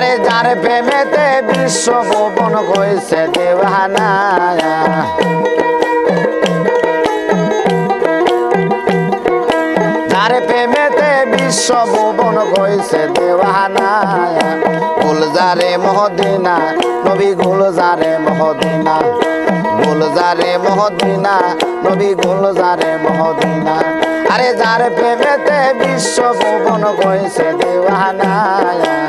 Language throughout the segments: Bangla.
আরে যার প্রেমেতে বিশ্ব ভুবন হয়েছে দেওয়ানা যার প্রেমেতে বিশ্ব ভুবন হয়েছে দেওয়ানা গুলজারে মহদিনা নবী গুলজারে মহদিনা গুলজারে মহদিনা নবী গুলজারে মহদিনা আরে যার প্রেমেতে বিশ্ব ভুবন হয়েছে দেওয়ানা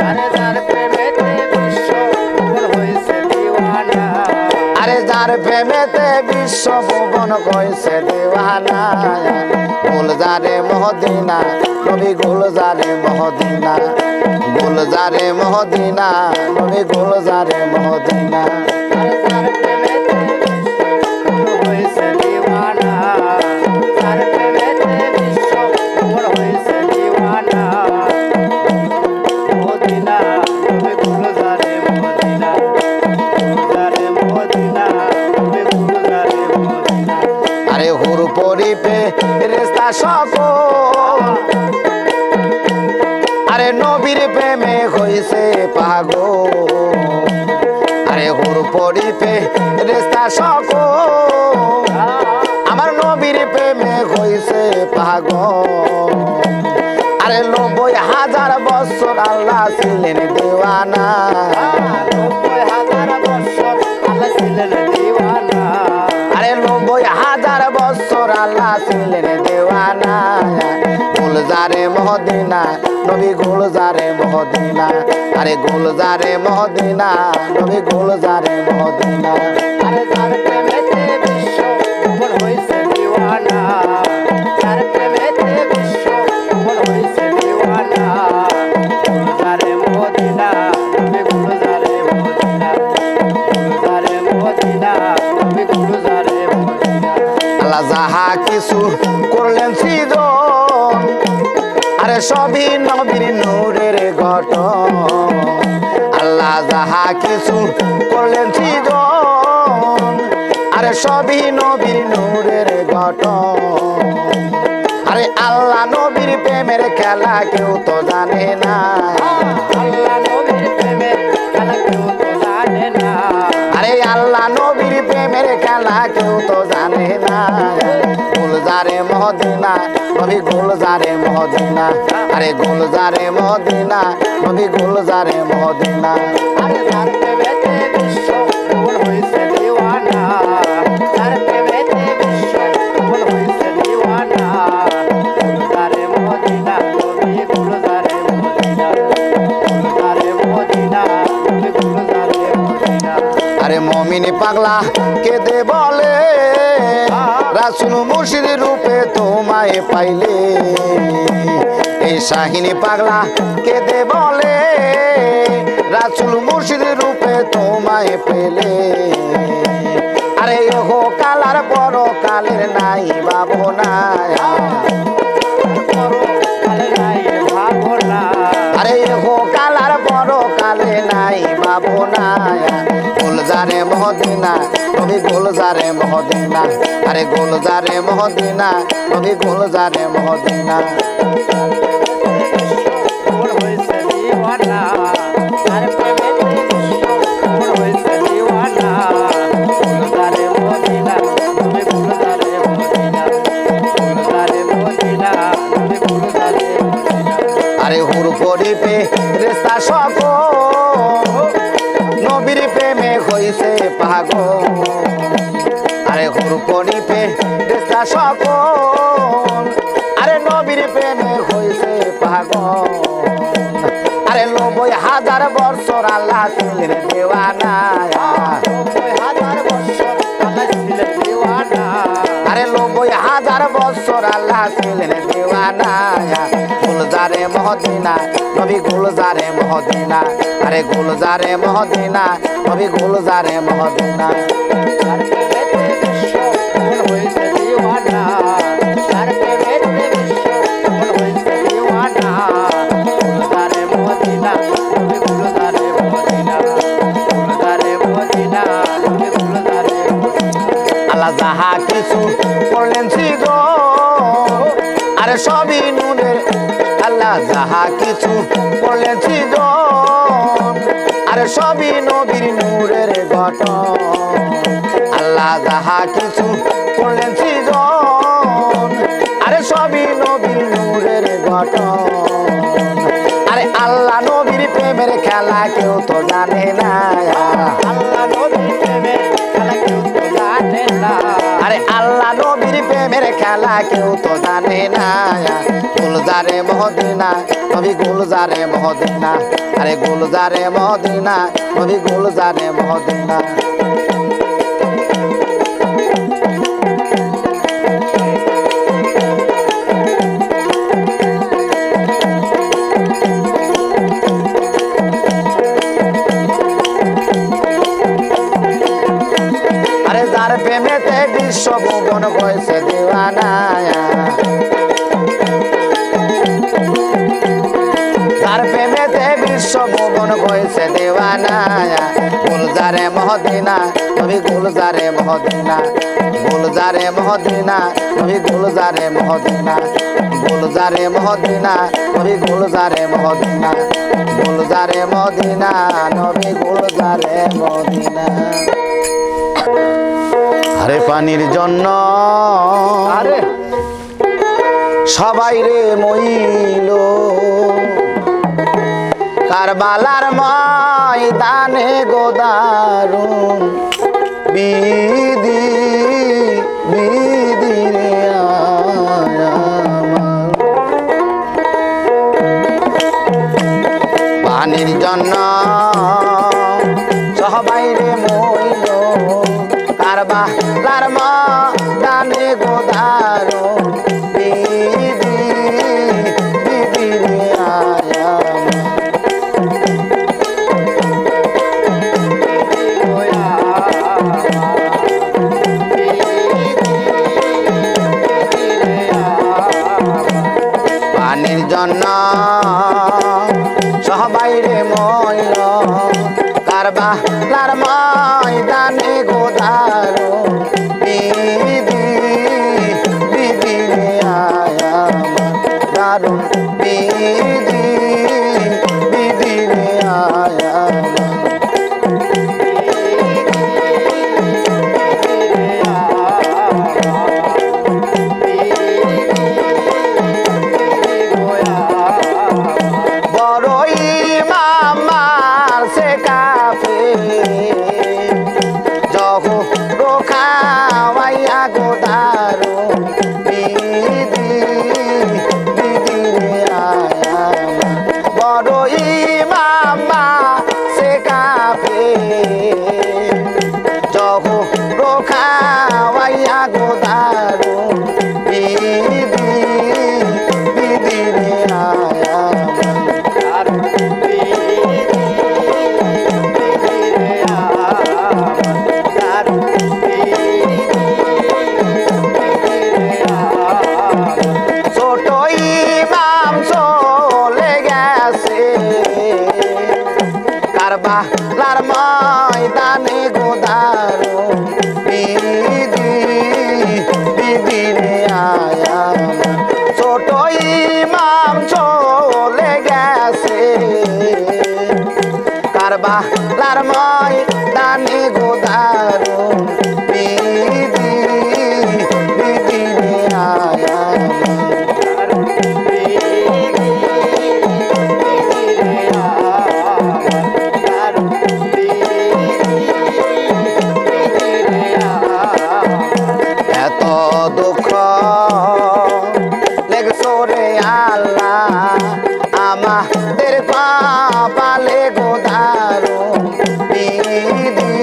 আরে যার প্রেমেতে বিশ্ব ভুবন হয়েছে দিওয়ানা আরে যার প্রেমেতে বিশ্ব ভুবন হয়েছে দেওয়ানা গুলজারে মহদিনা নবী গুলজারে মহদিনা গুলজারে মহদিনা নবী গুলজারে মহদিনা আরে যার প্রেমেতে বিশ্ব ভুবন হয়েছে দিওয়ানা যার প্রেমেতে বিশ্ব ভুবন হয়েছে দিওয়ানা মদিনা তুমি গুলজারে মদিনা গুলজারে মদিনা তুমি গুলজারে মদিনা আরে হুর পরিপে রেস্তা সকল আরে নবীর প্রেমে হইছে পাগল আরে হুর পরিপে রেস্তা সকল আমার নবীর প্রেমে হইছে পাগল আরে ৯০,০০০ বছর আল্লাহ ছিলেন দেওয়ানা ৯০,০০০ বছর আল্লাহ ছিলেন দিওয়ানা আরে ৯০,০০০ বছর আল্লাহ ছিলেন দেওয়ানা গুলজারে মহদিনা নবী গুলজারে মহদিনা আরে গুলজারে মহদিনা নবী গুলজারে মহদিনা আরে যার প্রেমেতে বিশ্ব ভুবন হয়েছে দিওয়ানা যার প্রেমেতে বিশ্ব ভুবন হয়েছে দিওয়ানা গুলজারে মদিনা তুমি গুলজারে মদিনা গুলজারে মদিনা তুমি গুলজারে মদিনা আল্লাহ যাহা কিছু করলেন সৃজন আরে সবই নবীর নূরের গঠন আল্লাহ যাহা কিছু করলেন সৃজন আরে সবই নবীর নূরের গঠন আরে আল্লাহ নবীর প্রেমের খেলা কেউ তো জানে না আল্লাহ নবীর প্রেমের খেলা কেউ তো জানে না আরে আল্লাহ নবীর প্রেমের খেলা কেউ তো জানে না গুলজারে মহদিনা নবী গুলজারে মহদিনা আরে গুলজারে মহদিনা নবী গুলজারে মহদিনা আরে যার প্রেমেতে বিশ্ব ভুবন হয়েছে দিওয়ানা যার প্রেমেতে বিশ্ব ভুবন হয়েছে দিওয়ানা গুলজারে মদিনা নবী গুলজারে মদিনা গুলজারে মদিনা নবী গুলজারে মদিনা আরে মমিন পাগলা কেঁদে বলে রাসূল মুর্শিদ রূপে তোমায় পাইলে এই শাহিনী পাগলা কেঁদে বলে রাসূল মুর্শিদ রূপে তোমায় পেলে আরে হো কালার বড় কালের নাই ভাবনা কালে নাই ভাবনা আরে হো কালার বড় কালে নাই ভাবনা গুলজারে মহদিনা নবী গুলজারে মহদিনা আরে গুলজারে মহদিনা নবী গুলজারে মহদিনা ভুবন হয়েছে দিওয়ানা যার প্রেমেতে বিশ্ব ভুবন হয়েছে দিওয়ানা গুলজারে মদিনা তুমি গুলজারে মদিনা গুলজারে মদিনা তুমি গুলজারে মদিনা আরে হুর পরিপে রেস্তা সকল নবীর প্রেমে হইছে পাগল আরে হুর পরিপে রেস্তা সকল আরে নবীর প্রেমে হইছে পাগল আরে ৯০,০০০ বছর আল্লাহ ছিলেন দেওয়ানা ৯০,০০০ বছর আল্লাহ ছিলেন দিওয়ানা আরে ৯০,০০০ বছর আল্লাহ ছিলেন দেওয়ানা গুলজারে মহদিনা নবী গুলজারে মহদিনা আরে গুলজারে মহদিনা নবী গুলজারে মহদিনা যার প্রেমেতে বিশ্ব ভুবন হয়েছে দিওয়ানা যার প্রেমেতে বিশ্ব ভুবন হয়েছে দিওয়ানা গুলজারে মদিনা তুমি গুলজারে মদিনা গুলজারে মদিনা তুমি গুলজারে মদিনা আল্লাহ যাহা কিছু করলেন সৃজন আরে সবই নূরের আল্লাহ যাহা কিছু করলেন সৃজন আরে সবই নবীর নূরের গঠন আল্লাহ যাহা কিছু করলেন সৃজন আরে সবই নবীর নূরের গঠন আরে আল্লাহ নবীর প্রেমের খেলা কেউ তো জানে না আল্লাহ নবীর প্রেমে খেলা কেউ তো জানে না আরে আল্লাহ নবীর প্রেমের খেলা কেউ তো জানে না গুলজারে মদিনা নবী গুলজারে মদিনা আরে গুলজারে মদিনা নবী গুলজারে মদিনা আরে যার প্রেমেতে বিশ্ব ভুবন হয়েছে দিওয়ানা যার প্রেমেতে বিশ্ব ভুবন হয়েছে দিওয়ানা গুলজারে মদিনা নবী গুলজারে মদিনা গুলজারে মদিনা নবী গুলজারে মদিনা গুলজারে মদিনা নবী গুলজারে মদিনা গুলজারে মদিনা নবী গুলজারে মদিনা আরে পানির জন্য আরে সবাই রে মইল কারবালার ময়দানে গোদারুন বিধি বিধি রে আমার পানির জন্য সবাই রে মইল কারবালার ময়দানে গোদারুন বিধি বিধি রে আমার পানির জন্য সবাই রে মইল কারবালার ময়দানে গোদারো বিধি বিধি রে আমার দারুণ বিধি বিধি রে আমার কারবালার ময়দানে গোদারো বিধি বিধি রে আমার ছোট ইমাম চলে গেছে কারবালার ময়দানে গোদারো বিধি বিধি রে আমার এত দুঃখ লেগেছো রে আল্লাহ আমাদের কপালে গোদারো বিধি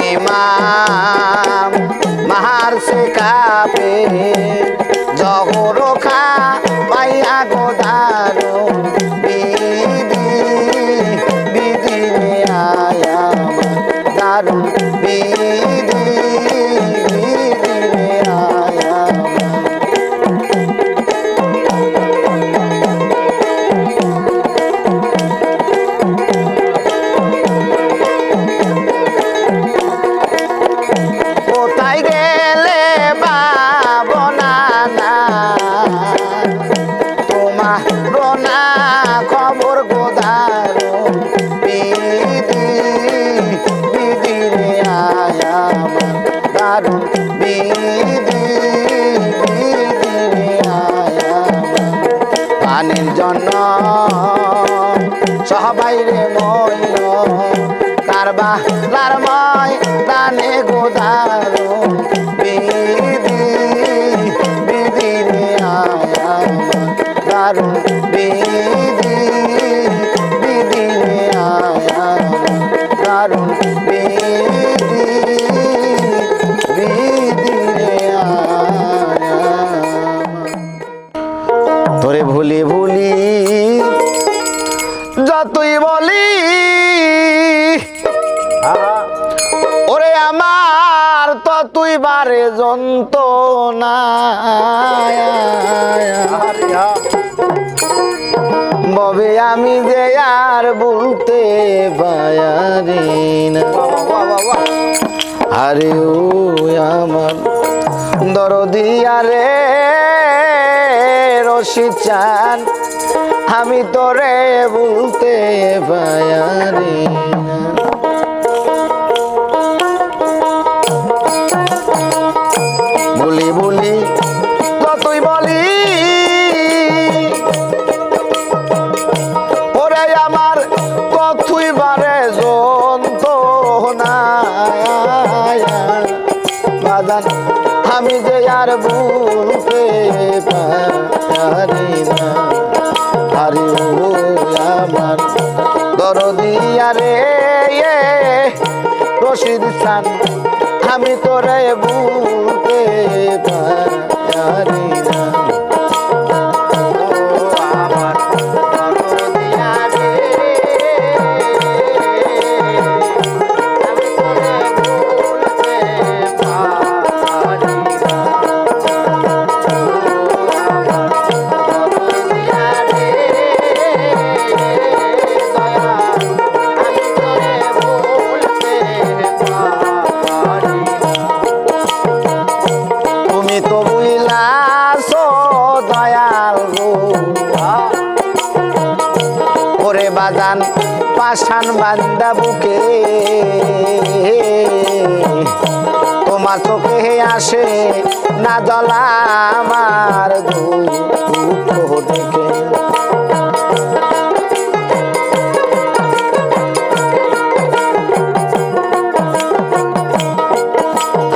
ইমাম মাহার সে কাপে জহর খা পাইয়া গোদারো বিধি বিধি আয়া দারুন বিধি বিধি আয়া কোথায় গেলে বাবনা না তোমার রোনা খবর গোদারো বিধি বিধি রে আয়া দারুন বিধি বিধি রে আয়া পানির জন্য সবাই রে মইল কারবা লারময় দানে গোদারো বিধি বিধি রে আয়া দারুন বিধি বিধি রে আয়া দারুন বিধি বিধি রে আয়া তোরে ভুলি ভুলি যতই বলি ওরে আমার ততই বারে যন্ত্রণা ববে আমি যে আর বলতে পারি না আরে ও আমার দরদিয়া রে রশিদ চান আমি তোরে বলতে পারি না বলি বলি যতই বলি ওরে আমার কতই বারে যন্ত্রণা বাজান আমি যে আর বলতে পারি না আরে ও আমার দরদিয়া রে রশিদ চান আমি তোরে বলতে পারি না আমার দরদিয়া রে আমি তোরে বলতে পারি না আমার দরদিয়া রে দয়া আমি তোরে বলতে পারি তুমি তো বুঝলাস দয়াল গো ওরে বাজান পাষাণ বান্দা বুকে তোমার চোখে আসে না জলা আমার দুঃখ দেখে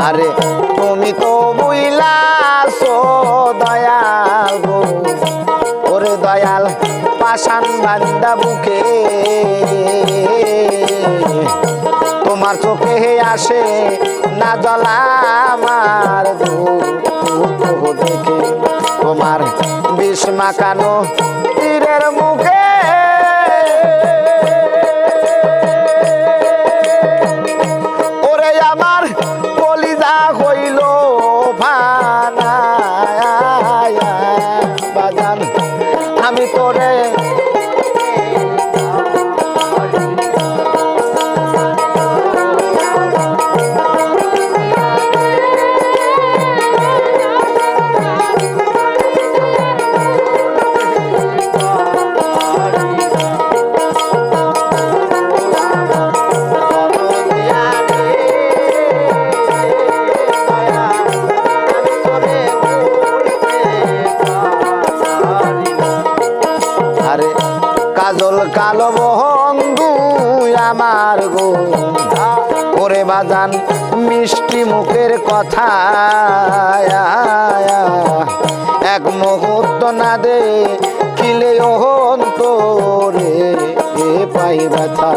আরে তুমি তো বুঝলাস দয়াল গো ওরে দয়াল পাষাণ বান্দা বুকে তোমার চোখে আসে না জলা আমার দুঃখ দেখে তোমার বিষ মাখানো তীরের মুখে ওরে আমার কলিজা হইল ফানা বাজান আমি তোরে কাজল কালো বন্ধু আমার গো ওরে বাজান মিষ্টি মুখের কথা এক মুহূর্ত না দে কিলে অন্তরে পাই ব্যথা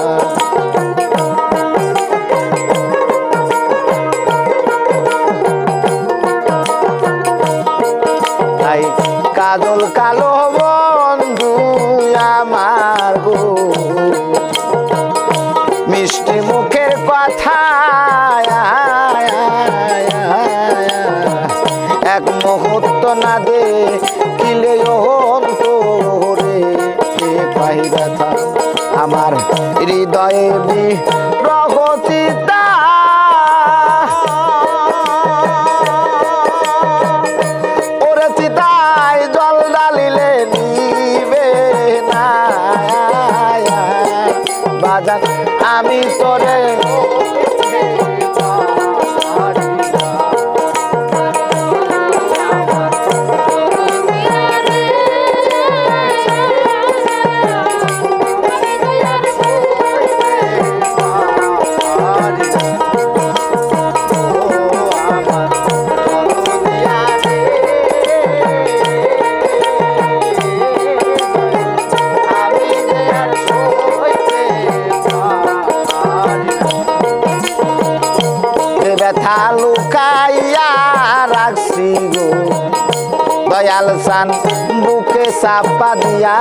কাজল কালো বন্ধু আমার গো মিষ্টি মুখের কথা এক মুহূর্ত না দে কিলে অন্তরে পাই ব্যথা আমার হৃদয়ে বিরহ চিতা ওরে চিতায় জল ডালিলে নিবে না বাজান আমি তোরে ব্যথা লুকাইয়া রাখছি গো দয়াল সান বুকে চাপা দিয়া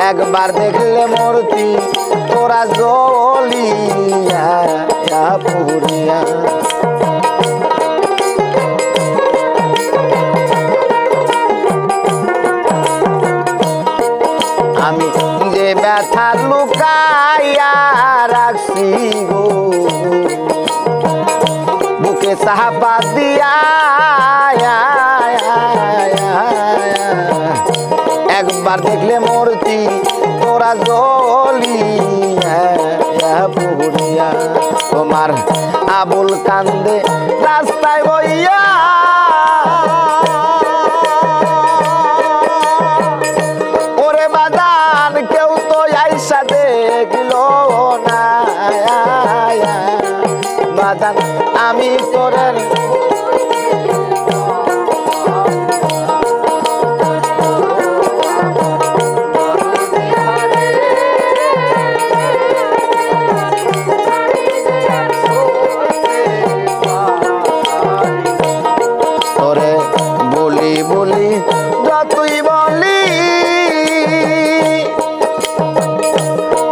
একবার দেখলে মূর্তি তোরা জ্বলিয়া পুরিয়া আমি যে ব্যথা লুকাইয়া রাখছি গো বুকে চাপা দিয়া একবার দেখলে মূর্তি তোরা জ্বলিয়া পুরিয়া তোমার আবুল কান্দে রাস্তায় বইয়া ওরে বাজান কেউ তো আইসা দেখল না বাজান আমি তোরের তোরে বলি বলি যতই বলি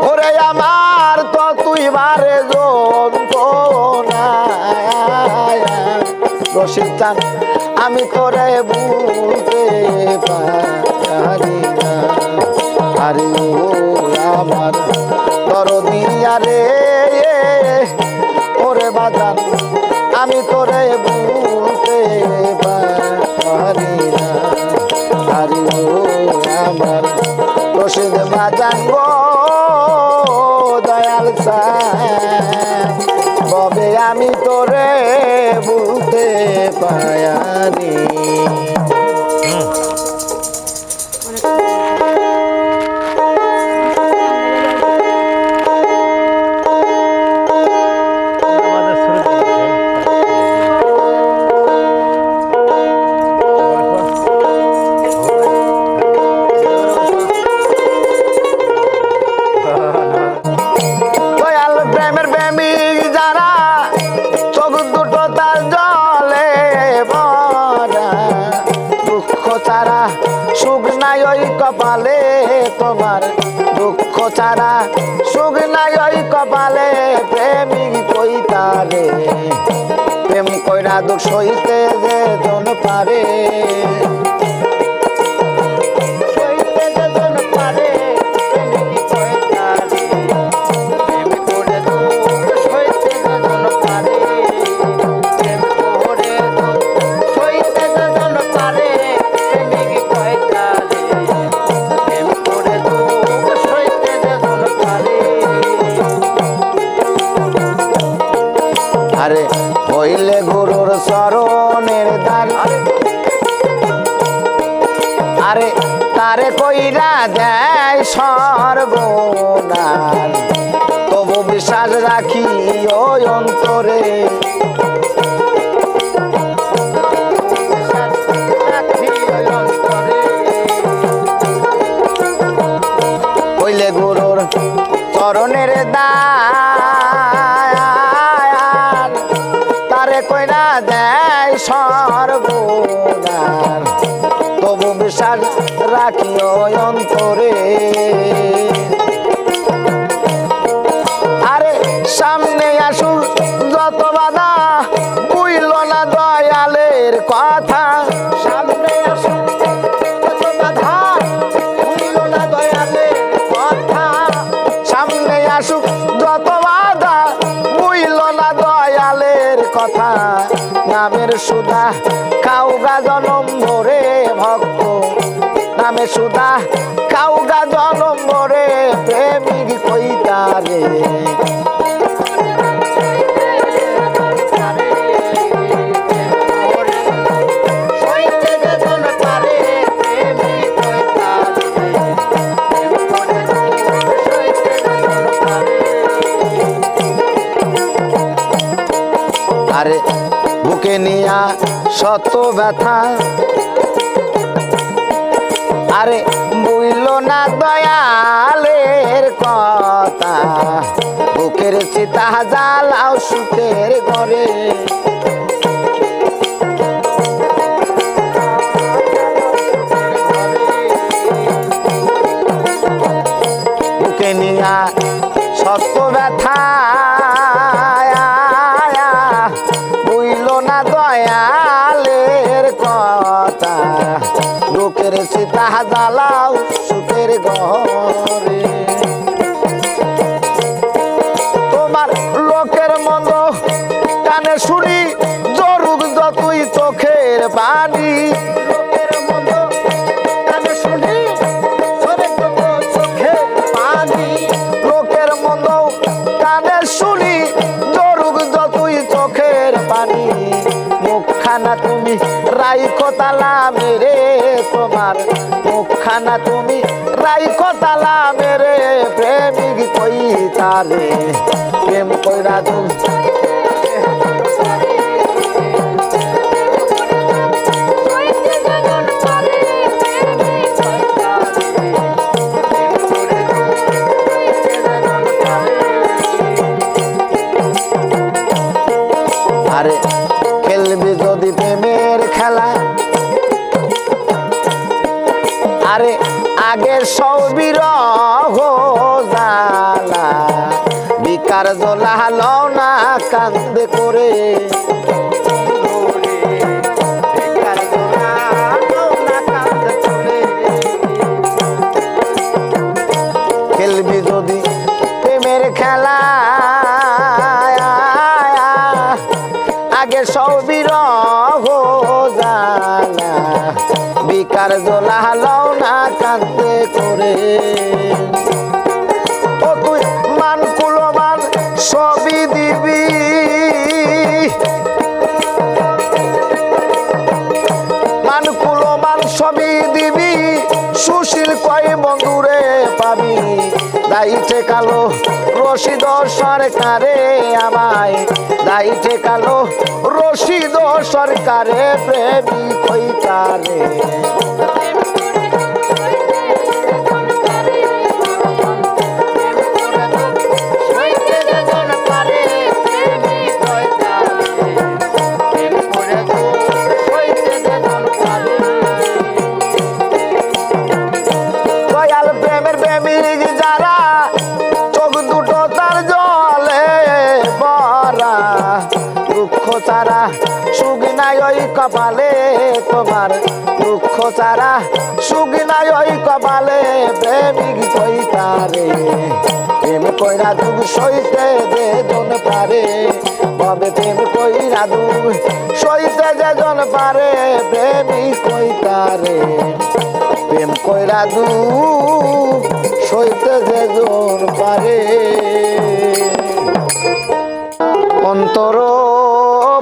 ওরে আমার তো তুই বারে যন্ত্রণা রশিদ চান আমি তোরে বুঝতে পারি না আরে ও আমার দরদিয়া রে ওরে বাজান আমি তোরে বুঝতে পারি না আরে ও আমার রশিদ বাজান গো দয়াল ববে আমি তোরে বুঝতে পারি সুখ নাই ওই কপালে তোমার দুঃখ ছাড়া সুখ নাই ওই কপালে প্রেমিক কইতারে প্রেম কইরা দুঃখ সইতে যে জন পারে আরে হইলে গুরুর চরণের দান আরে তারে কইরা দেয় সর্বনাশ তবু বিশ্বাস রাখি ওই অন্তরে হইলে গুরুর চরণের দান তারে কইরা দেয় সর্বনাশ নামের সুধা খাওগা জনম ভরে ভক্ত নামে সুধা খাওগা জনম ভরে প্রেমিক কইতারে আরে বুকে নিয়া শত ব্যথা আরে বুইল না দয়ালের কথা বুকের চিতা জ্বালাও সুখের ঘরে বুকে নিয়া শত ব্যথা দয়ালের কথা লোকের সীতা জ্বালাও সুখের ঘরে তোমার লোকের মন্দ কানে শুনি জরুক যতই চোখের পানি লোকের মন্দ কানে শুনি চোখের পানি লোকের মন্দ কানে শুনি জরুক যতই চোখের পানি মুখখানা তুমি রাইখো তালা মেরে তোমার মুখখানা তুমি রাইখো তালা মেরে প্রেমিক কইতারে প্রেম কইরা তুমি আরে খেলবি যদি প্রেমের খেলা আরে আগে সবির জালা বিকার জোলা লও না কান্দে করে খেলবি যদি প্রেমের খেলা আগে সবির জালা বিকার জোলা লও না কান্দে করে ও তুই মান কুলমান সবই দিবি মান কুলমান সবই দিবি সুশীল কয় বন্ধুরে পাবি দাইতে কালো রশিদ সরকারে আমায় দাইতে কালো রশিদ সরকারে প্রেমিক কইতারে দয়াল প্রেমের প্রেমিক যারা চোখ দুটো তার জলে ভরা দুঃখ ছাড়া সুখ নাই ওই কপালে তোমার দুঃখ ছাড়া সুখ নাই ওই কপালে প্রেমিক কইতারে প্রেম কইরা দুঃখ সইতে যেজন পারে ববে প্রেম কইরা দুঃখ সইতে যেজন পারে প্রেমিক কইতারে প্রেম কইরা দুঃখ সইতে যেজন পারে অন্তর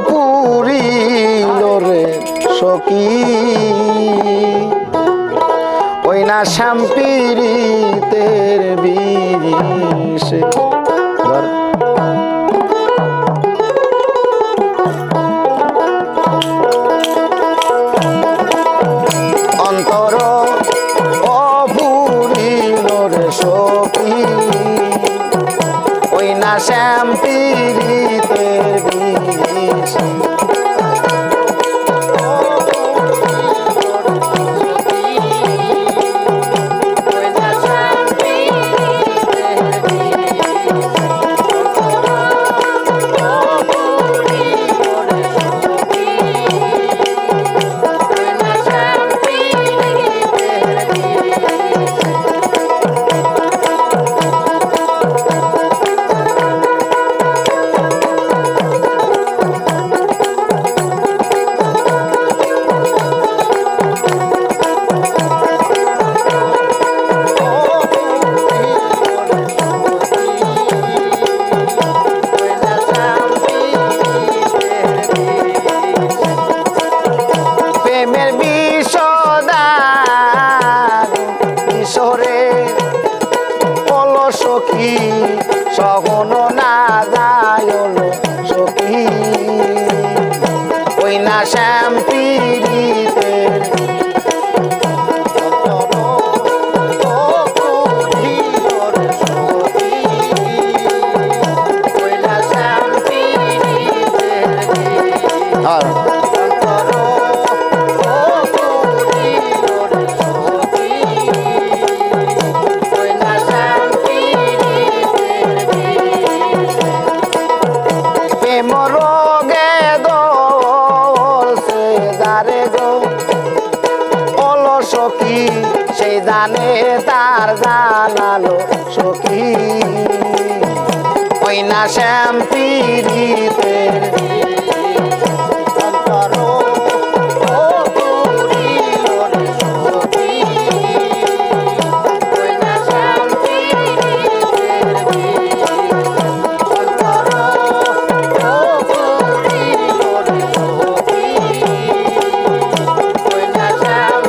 পুরিল রে সখী ওই না শ্যামপিরিতের বিরিশে অন্তর অপুরিল রে সখী ওই না শ্যামপিরিতের বিরিশে ওই না শ্যাম পীড়িতের অন্তর ও পুরিল রে সখী ওই না শ্যাম পীড়িতের অন্তর ও পুরিল রে সখী ওই না শ্যাম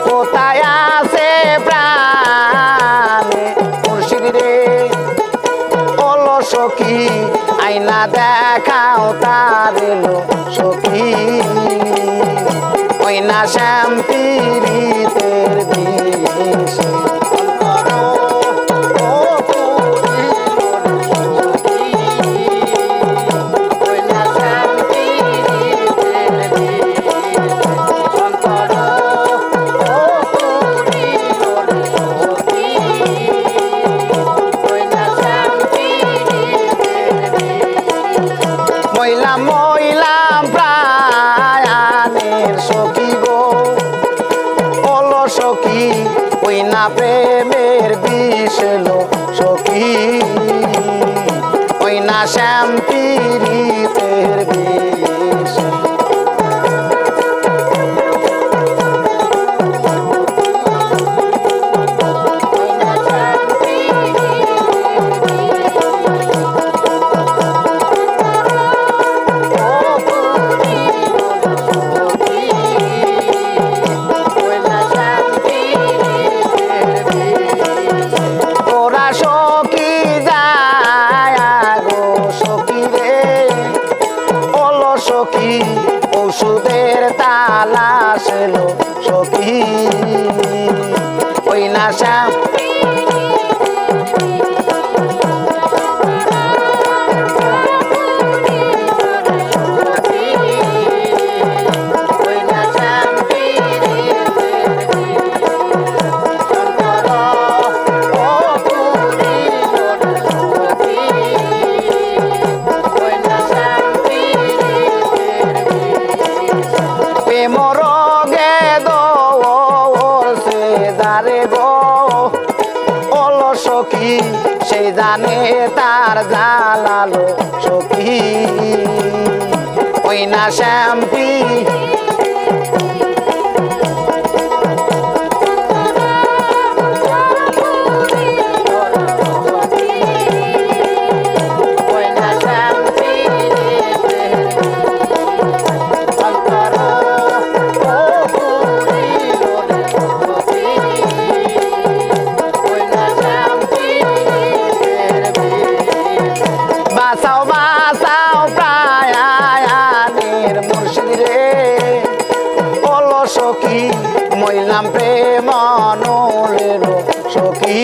কোথায় আছে প্রাণে মুর্শিদ রে ওলো সখী আইনা দেখাও তার এলো সখী ওই না শ্যাম পীড়িতের দেশে মইলাম প্রাণের সখী গো ওলো সখী ওই না প্রেমের বিষ এলো সখী ওই না শ্যাম পীড়িতের বিষ সখী ওষুধের তালাশ এলো সখী ওই না শ্যাম মরগে দোলছে যারে গো ওলো সখী সেই জানে তার জালালো সখী ওই না শ্যাম বাসাও বাসাও প্রায়ানের মুর্শিদ রে ওলো সখী মইলাম প্রেম নলেরো সখী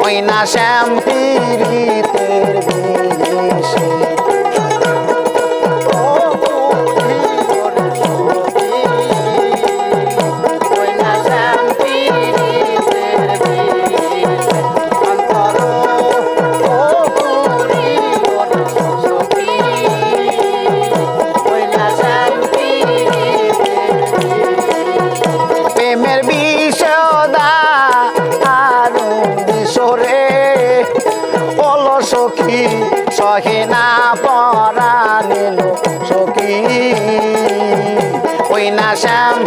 ওই না শ্যাম পীড়িতের বিষে প্রেমের বিষদা আরো বিশরে ওলো সখী সহে না পরাণ এলো সখী ওই না শ্যাম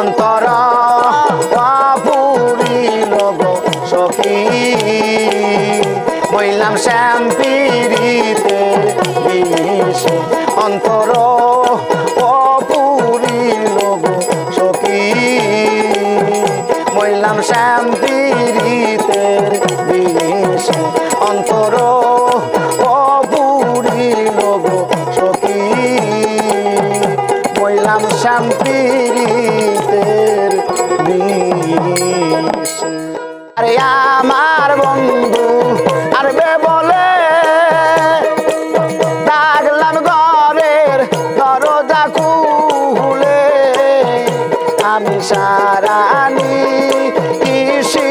অন্তর পুরিল গো সখী মইলাম শ্যাম পীড়িতের বিষে অন্তর পুরিল গো সখী মইলাম শ্যাম পীড়িতের বিষে অন্তর পুরিল গো সখী মইলাম শ্যাম পীড়িতের বিষে আরে আমার বন্ধু আরবে বলে ডাকলাম ঘরের দরজা খুলে আমি সারানি কৃষি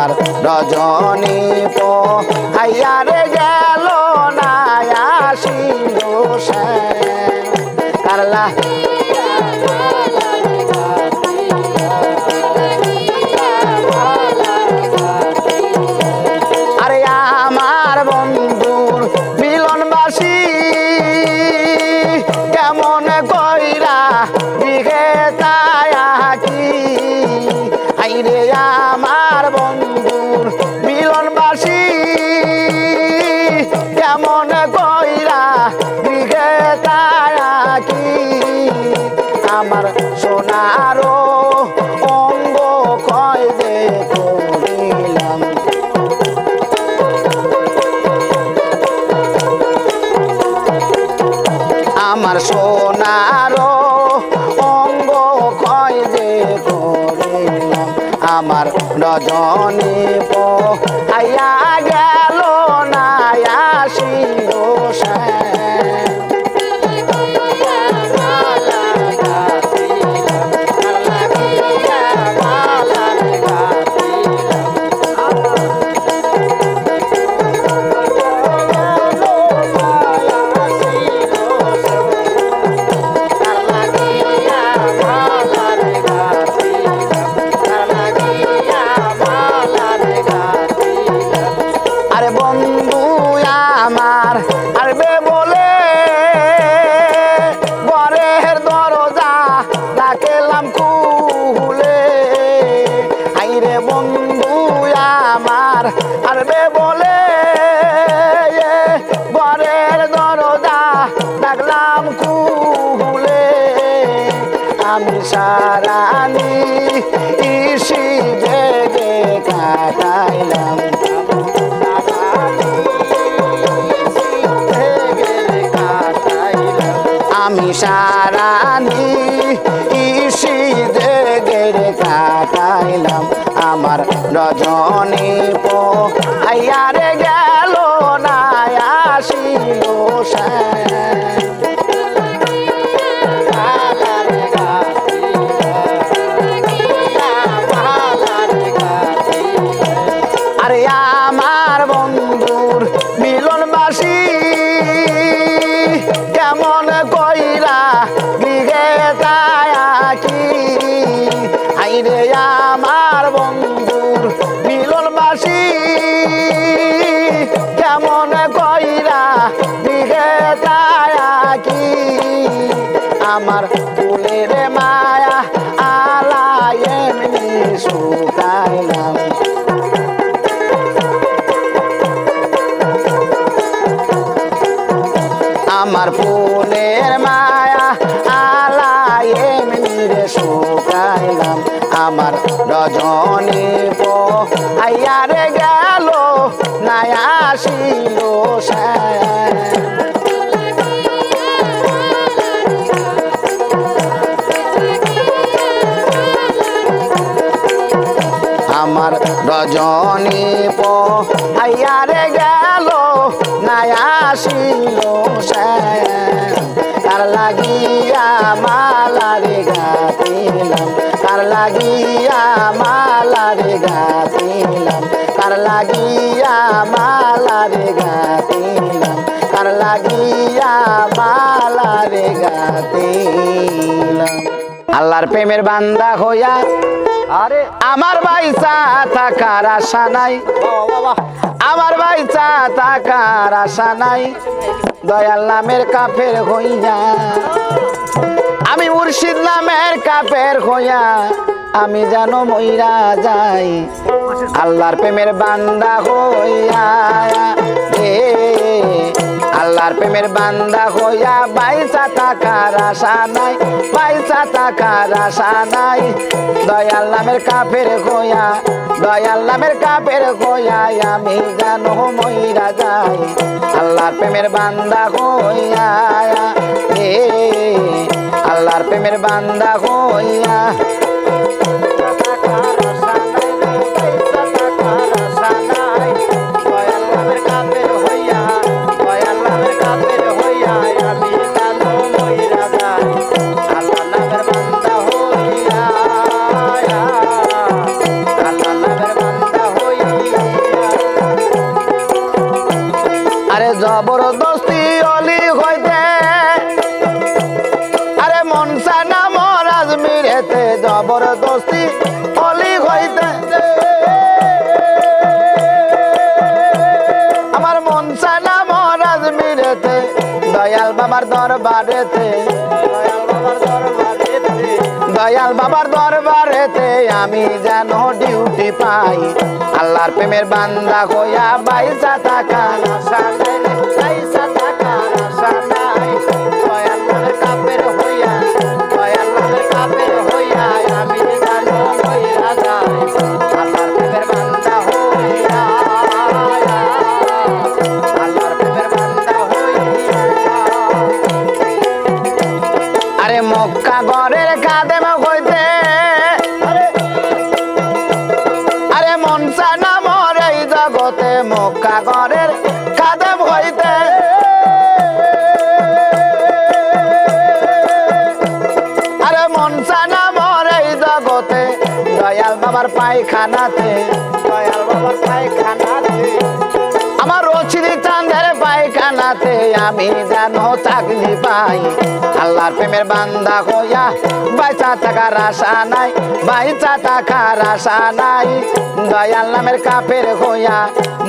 আমার রজনী পোহাইয়া রে গেল না আসিল সে কারলা আরে আমার বন্ধুর মিলনবাসী কেমন কইরা দিঘে তায়াকি আইরে আমার বন্ধুর মিলনবাসী কেমন কইরা দিঘে তায়াকি আমার সোনারও অঙ্গ কয় যে করিলাম আমার সোনার অঙ্গ ক্ষয় যে করিলাম আমার রজনী পোহাইয়া গেল না আসিল সে আরে বন্ধু আমার আরবে বলে ঘরের দরজা রাখলাম খুলে আইরে বন্ধু আমার আরবে বলে ঘরের দরজা রাখলাম খুলে আমি সারানি ইসি বেগে কাটাইলাম আমি সারানি ইসি জেগের কাটাইলাম আমার রজনী পোহাইয়া রে গেল না আসিল সে আরে আমার বন্ধুর মিলনবাসী কেমন কইরা দিঘে তায়াকি আইরে আমার বন্ধুর মিলনবাসী কেমন কইরা দিঘে তায়াকি আমার ফুলের মায়া আলাই এমনি শুকাইলাম আমার ফুলের মায়া আলাই এমনি রে শুকাইলাম আমার রজনী পোহাইয়া রে গেল না আসিল সে আমার রজনী পোহাইয়া রে গেল না আসিল সে তার লাগিয়া মালারে গাতিলাম তার লাগিয়া মালারে গাতিলাম তার লাগিয়া মালারে গাতিলাম তার লাগিয়া মালারে গাতিলাম আল্লাহর প্রেমের বান্দা হইয়া আরে আমার বাইসা থাকার আশা নাই আমার বাইসা থাকার আশা নাই দয়াল নামের কাফের হইয়া আমি মুর্শিদ নামের কাফের হইয়া আমি জানো মইরা যাই আল্লাহর প্রেমের বান্দা হইয়া আল্লাহর প্রেমের বান্দা হইয়া বাইসা থাকার আশা নাই বাইসা থাকার আশা নাই দয়াল নামের কাফের হইয়া দয়াল নামের কাফের হইয়া আমি জানো মইরা যাই আল্লাহর প্রেমের বান্দা হইয়া আল্লাহর প্রেমের বান্দা হইয়া জবরদস্তি অলি হইতে আরে মন চায় না মোর আজমিরেতে জবরদস্তি অলি হইতে আমার মন চায় না মোর আজমিরেতে দয়াল বাবার দরবারেতে দয়াল বাবার দরবারেতে আমি যেন ডিউটি পাই আল্লাহর প্রেমের বান্দা হইয়া বাইসা থাকা আশা নাই রে, বাইসা থাকার আশা নাই। দয়াল বাবার কাপের হইয়া দয়াল বাবার কাপের হইয়া আমি যেন হইয়া যাই আল্লাহর প্রেমের বান্দা হইয়া আল্লাহর প্রেমের বান্দা হইয়া। আরে মক্কা ঘরের খাদেম হইতে আরে মন চায় না মোর এই জগতে মক্কা ঘরের খাদেম হইতে আরে মন চায় না মোর এই জগতে দয়াল বাবার পায়খানাতে দয়াল বাবার পায়খানাতে আমার রচিদি চাঁদের পায়খানাতে আমি যেন চাকরি পাই আল্লাহর প্রেমের বান্দা হইয়া বাইচা থাকার আশা নাই বাইচা থাকার আশা নাই দয়াল নামের কাপের হইয়া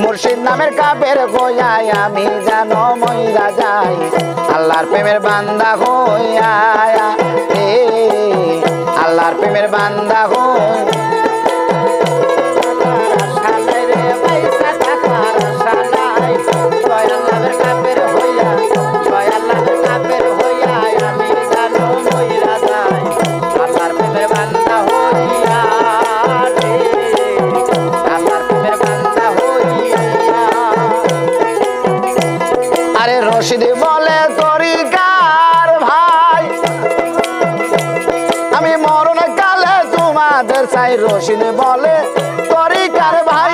মুর্শিদ নামের কাপের হইয়া আমি যেন মইরা যাই আল্লাহর প্রেমের বান্দা হইয়া এ আল্লাহর প্রেমের বান্দা হইয়া রশিদ বলে তরিকার ভাই আমি মরণ কালে তোমাদের চাই রশিদ বলে তরিকার ভাই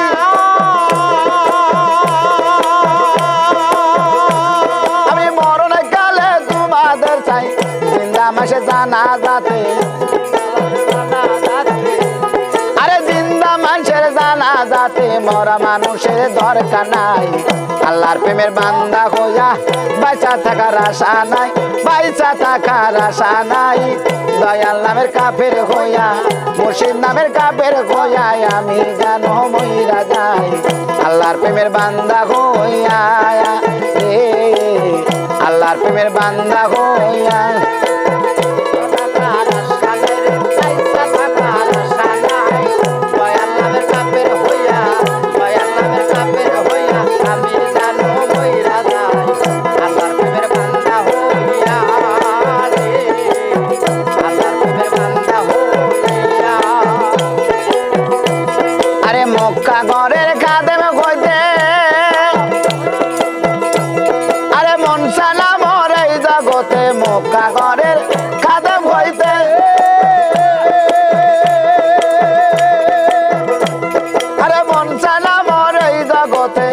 আমি মরণ কালে তোমাদের চাই জিন্দা মাসে জানা যাতে আরে জিন্দা মানুষের জানা যাতে মরা মানুষের দরকার নাই আল্লাহর প্রেমের বান্দা হইয়া বাইচা থাকার আশা নাই বাইচা থাকার আশা নাই দয়াল নামের কাপের হইয়া মুর্শিদ নামের কাপের হইয়া আমি যেন মইরা যাই আল্লাহর প্রেমের বান্দা হইয়া এ আল্লাহর প্রেমের বান্দা হইয়া মক্কা ঘরের খাদেম হইতে আরে মন চায় না মোর এই জগতে মক্কা ঘরের খাদেম হইতে আরে মন চায় না মোর এই জগতে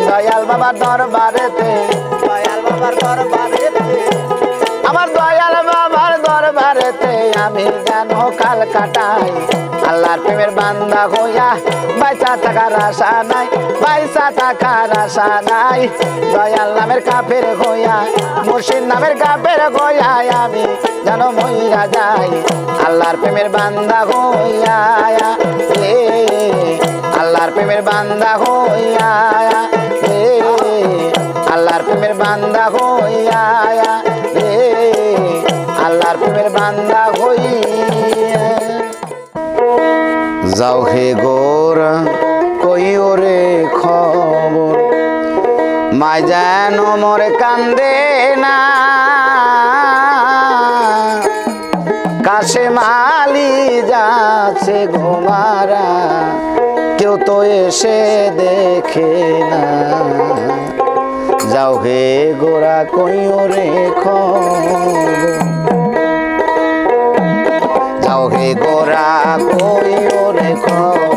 দয়াল বাবার দরবারেতে দয়াল বাবার দরবারেতে আমার দয়াল বাবার দরবারেতে আমি যেন কাল কাটাই আল্লাহর প্রেমের বান্দা হইয়া বাইচা থাকার আশা নাই বাইচা থাকার আশা নাই দয়াল নামের কাপের হইয়া মুর্শিদ নামের কাপের হইয়া আমি যেন মইরা যাই আল্লাহর প্রেমের বান্দা হইয়া এ আল্লাহর প্রেমের বান্দা হইয়া এ আল্লাহর প্রেমের বান্দা হইয়া এ আল্লাহর প্রেমের বান্দা হইয়া যাও হে গোরা কইও রে খবর মাই যেন মরে কান্দে না কাছে মালি যাচ্ছে ঘুমারা কেউ তো এসে দেখে না যাও হে গোরা কইও রে খবর যাও হে গোরা কইও রে খবর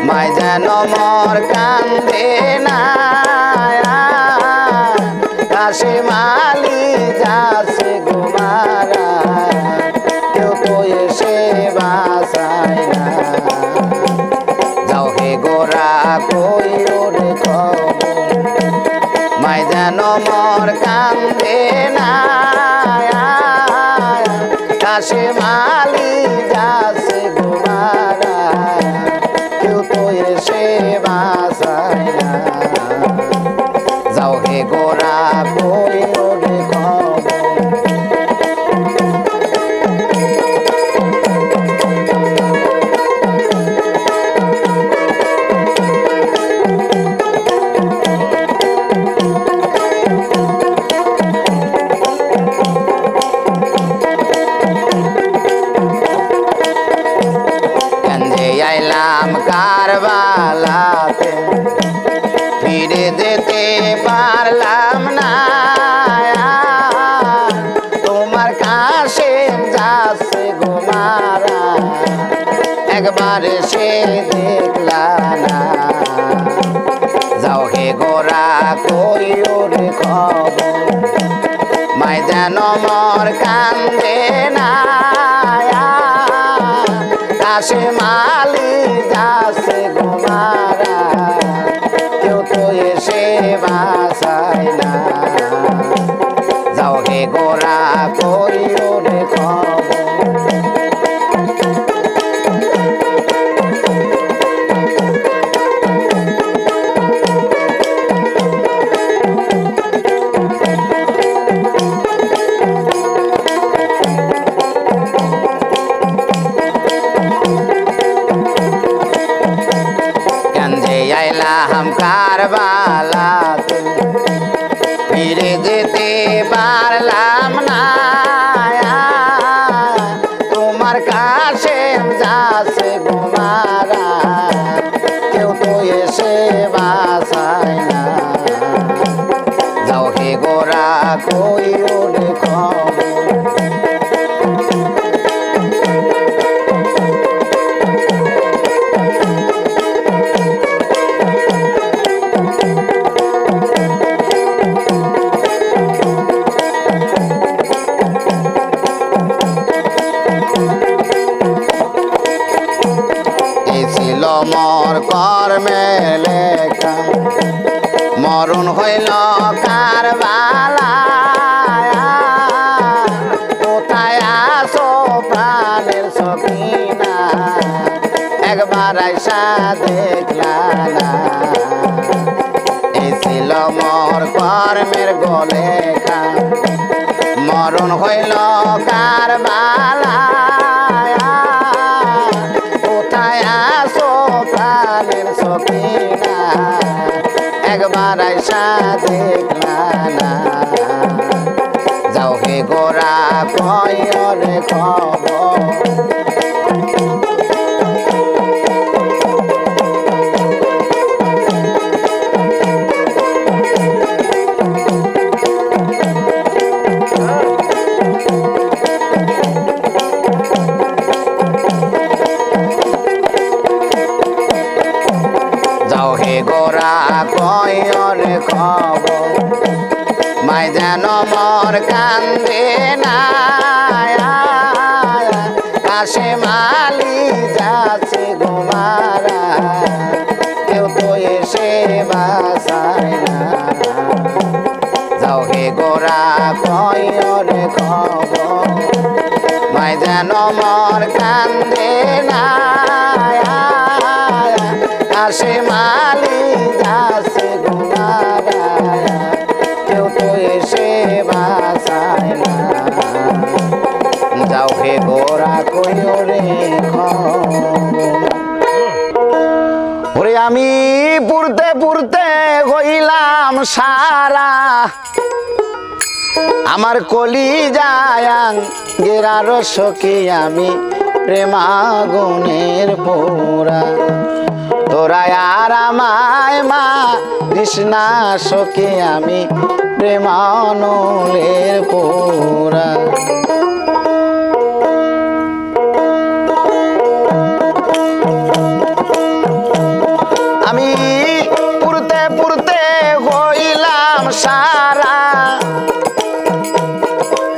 মাই যেন মর কান্দে না কাছে মালি যাচ্ছে ঘুমারা কেউ তো এসে বাসায় না যাও হে গোরা কইও রে খবর মোর কান্দে না কাশে মালি যাচ্ছে গোমারা কেউ তো এসে বাসায় না যাও হে গোরা কই ওরে খবর আইলাম কারবালাতে ফিরে যেতে পারলাম না তোমার কাছে যাচ্ছে গোমারা একবার সে দেখলা না যাও হে গোরা কই ওরে খবর মাই যেন মোর কান্দে না কাশে মালি যাচ্ছে গোমারা কেউ তো এসে বাসায় না যাও হে গোরা কই ওরে খবর আইলাম কারবালাতে ফিরে যেতে পারলাম না তোমার কাছে যাচ্ছে গোমারা কেউ তো এসে বাসায় না যাও হে গোরা কই ওরে খবর মোর কর্মে লেখা মরণ হইল কারবালা কোথায় আসো প্রাণের সখিনা একবার আইসা দেখলা না এই ছিল মোর কর্মের গোলেখা মরণ হইল কারবালা প্রাণের সখিনা একবার আইসা দেখলা না যাও হে গোরা কই ওরে খবর যাও হে গোরা কই ওরে খবর মাই যেন মোর কান্দে না কাশে মালি যাচ্ছে গোমারা কেউ তো এসে বাসায় না যাও হে গোরা কই ওরে খবর মাই যেন মোর কান্দে না কাশে মালি যাচ্ছে গোমারা কেউ তো এসে বাসায় না যাও হে গোরা কই ওরে ওরে আমি পুরতে পুরতে হইলাম সারা আমার কলি যায়াং গেরার সখী আমি প্রেমাগুনের পোরা তোরা আর আমায় মা কৃষ্ণা সখী আমি প্রেমানলের পোরা আমি পুরতে পুরতে হইলাম সারা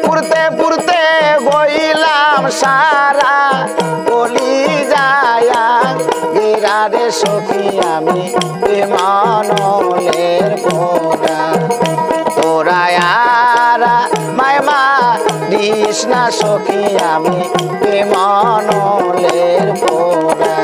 পুরতে পুরতে হইলাম সারা কলি যায়া গেরারে সখী আমি প্রেমানলের পোরা দিস না সখী আমি প্রেমানলের পোড়া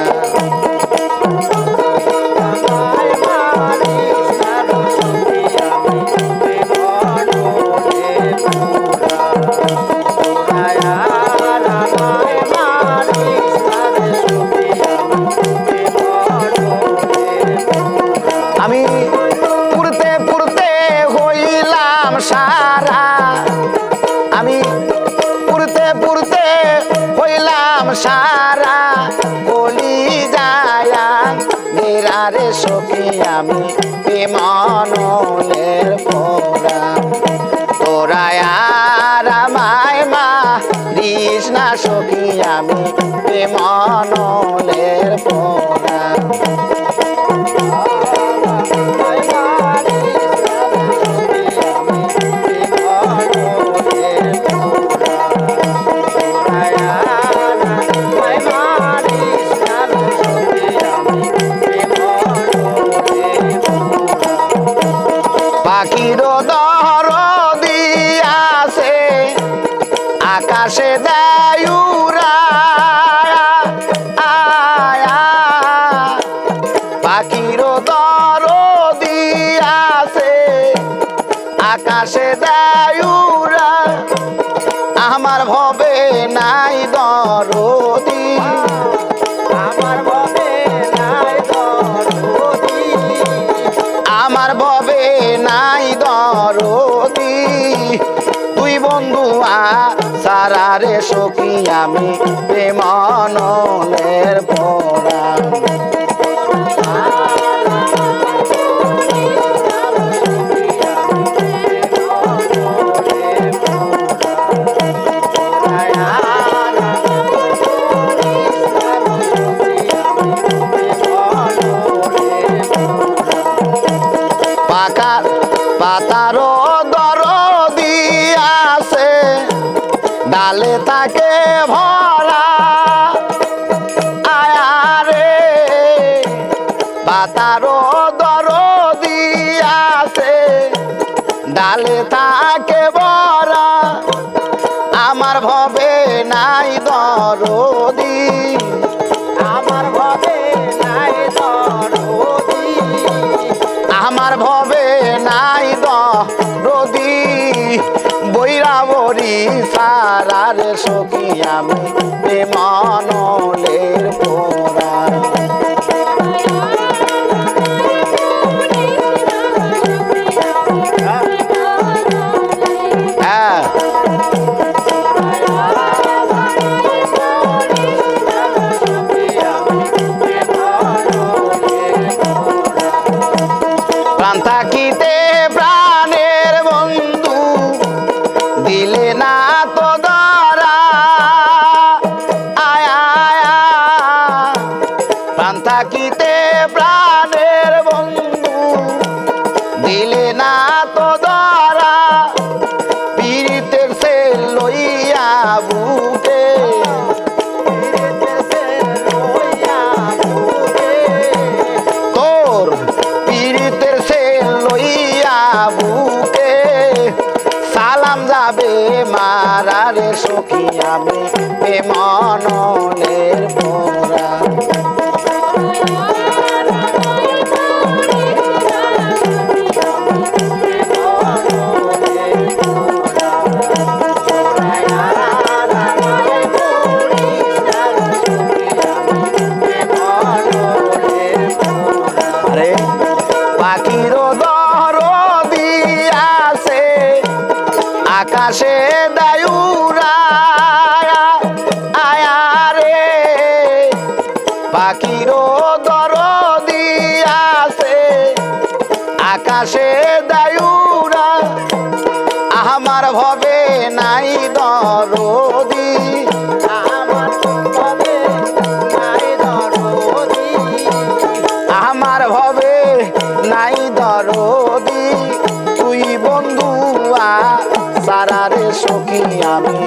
আমি পুরতে পুরতে হইলাম সারা আমি পুরতে পুরতে হইলাম সারা কলি যায়া গেরারে সখী আমি প্রেমানলের পোড়া তোরা আর আমায় মারিস না সখী আমি প্রেমানলের পোড়া পাখির দর দিয়াছে আকাশে দায়ুরা পাখির দর দিয়াছে আকাশে দায়ুরা আমার ভবে নাই দরদি আমার ভবে নাই দরদি আমার ভবে নাই দরদি তুই বন্ধু সারারে সখী আমি প্রেমানলের পোড়া পাতারো দর দিয়াছে ডালে তাকে ভরা আয়ারে পাতারো দর দিয়াছে ডালে তাকে ভরা আমার ভবে নাই দরদি আমার ভবে নাই দরদি আমার ভবে নাই দরদি বৈরাবরী সারার সখী আমি প্রেমানলের পোড়া প্রাণ থাকিতে প্রাণের বন্ধু দিলে না তো ধরা আয়া প্রাণ থাকিতে প্রাণের বন্ধু দিলে না তো ধরা পীড়িতের সে লইয়া বুকে তোর পীড়িতের সে লইয়া বুকে সালাম যাবে মারারে সখী আমি প্রেমানলের পোড়া পাখির দর দিয়াছে আকাশে দায়ুরা আয়ারে পাখির দর দিয়াছে আকাশে দায়ুরা আমার ভবে নাই দরদি আমার ভবে নাই দরদি আমার ভবে নাই দরদি তুই বন্ধু সারারে সখী আমি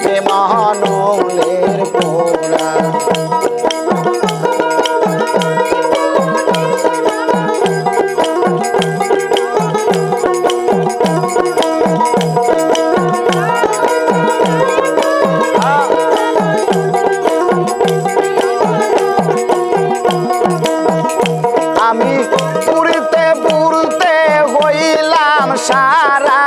প্রেমানলের পোড়া সারা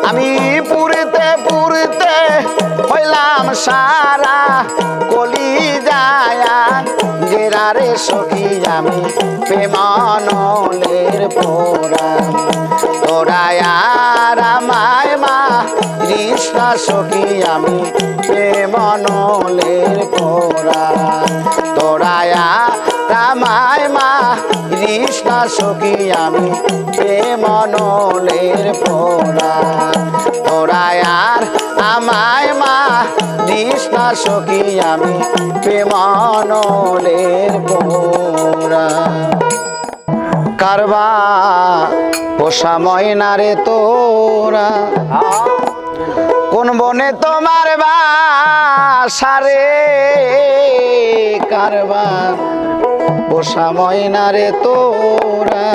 আমি পুরতে পুরতে হইলাম সারা কলি যায়া গেরারে সখী আমি প্রেমানলের পোড়া তোরায়ার আমায় মা কৃষ্ণা সখী আমি প্রেমানলের পোড়া তোরায়া রামায় মা কৃষ্ণা সখী আমি প্রেমানলের পোড়া তোরায়ার আমায় মা কৃষ্ণা সখী আমি প্রেমানলের পোড়া কারবা পোষা ময়নারে তোরা কোন বনে তোমার বাসারে কারবা পোষা ময়নারে তোরা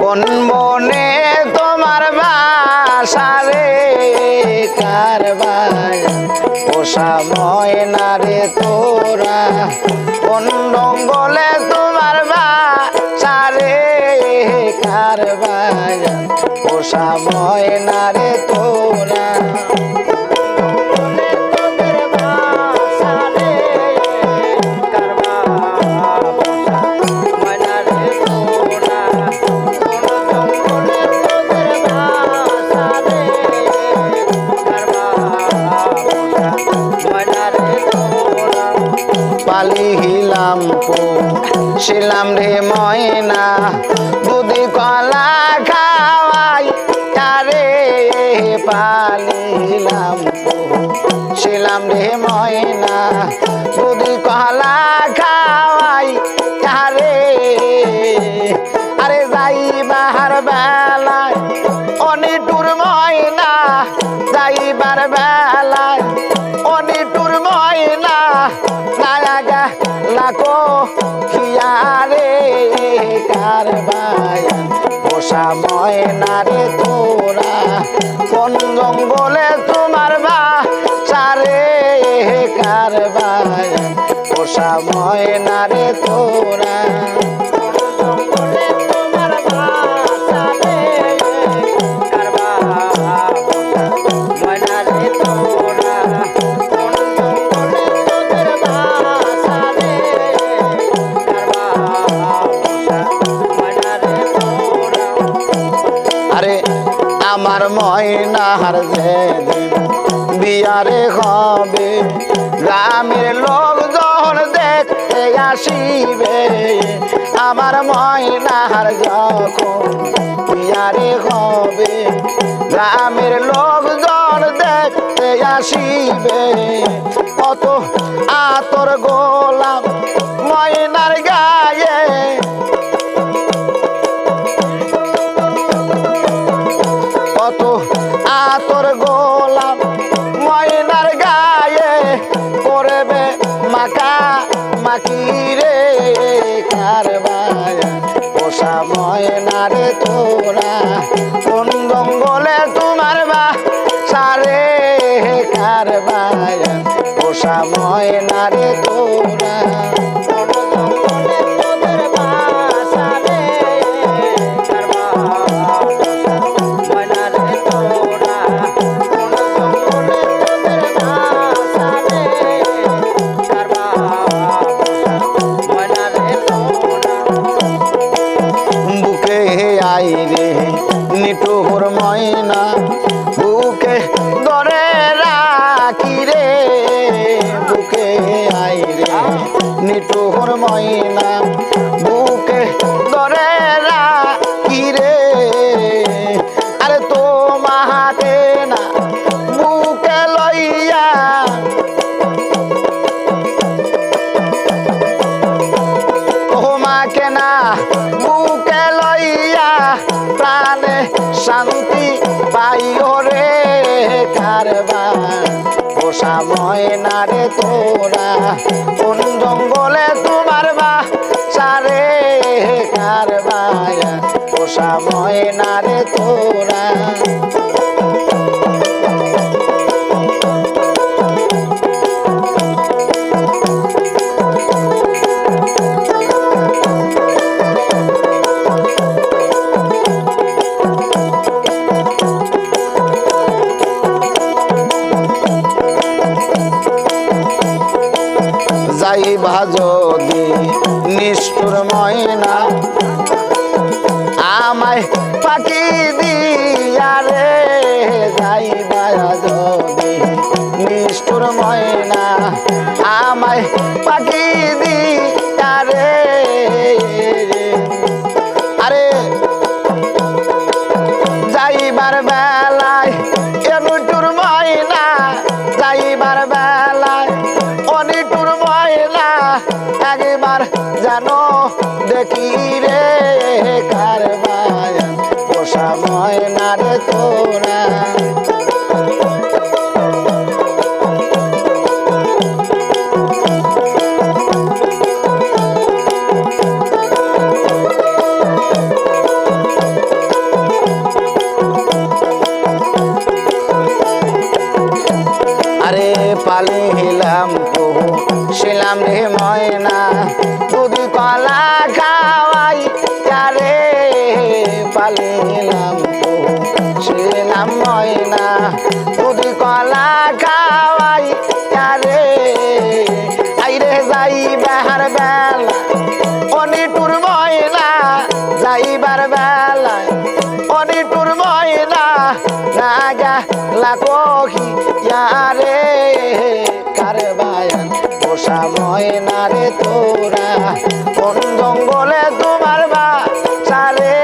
কোন বনে তোমার বাসারে কারবা পোষা ময়নারে তোরা কোন জঙ্গলে তোমার বাসারে কারবা পোষা ময়নারে তোরা পালিহিলাম শিলাম রে ময়না দুধি কলা খাওয়াই তারে পালিহিলাম শিলাম রে ময়না দুধি কলা খাওয়াই তারে আরে যাই বাহার বেলায় অনিটুর ময়না যাইবার বেলায় অনিটুর ময়না নায়াগা লাকো খিয়ারে কারবায় পোষা ময়নারে তোরা কোন জঙ্গলে তোমার বাসারে কারবায় পোষা ময়নারে তোরা আমার ময়নার যেদিন বিয়ারে হবে গ্রামের লোকজন দেখতে আসিবে আমার ময়নার যখন বিয়ারে হবে গ্রামের লোকজন দেখতে আসিবে কত আতর গোলাপ ময়নার গায়ে কত আতর গোলাপ ময়নার গায়ে করবে মাকা মাকি রে কারবায় পোষা ময়নারে তোরা কোন জঙ্গলে তোমার বাসারে কারবায় পোষা ময়নারে তোরা নিটুর ময়না বুকে ধরে রাখি রে বুকে আই রে নিটুর ময়না বুকে ধরে রাখি রে আরে তো মাহাতে না বুকে লইয়া তোমাকে না বুকে লইয়া প্রাণে শান্তি পাইও রে কারবার পোষা ময়নারে তোরা কোন জঙ্গলে তোমার বাসারে কারবার পোষা ময়নারে তোরা যদি নিষ্ঠুর ময়না আমায় পাখি দিয়া রে যাইবা যদি নিষ্ঠুর ময়না আমায় পাখি দিয়া রে আরে যাইবার বেলায় এনুটুর ময়না যাইবার বেলায় অনিটুর ময়না একবার যেন দেখি রে কার বায়ান পোষা ময়না রে তোরা পালি হিলাম প্রভু শিলাম রে ময়না দুধি কলা খাওয়াই রে পালি হিলাম প্রভু শিলাম ময়না দুধি কলা খাওয়াই রে আইরে যাই বাহার বেলা অনিটুর ময়না যাইবার বেলা অনিটুর ময়না না গেলা কহি রে কার বায়ান পোষা ময়না রে তোরা কোন জঙ্গলে তোমার বাসা রে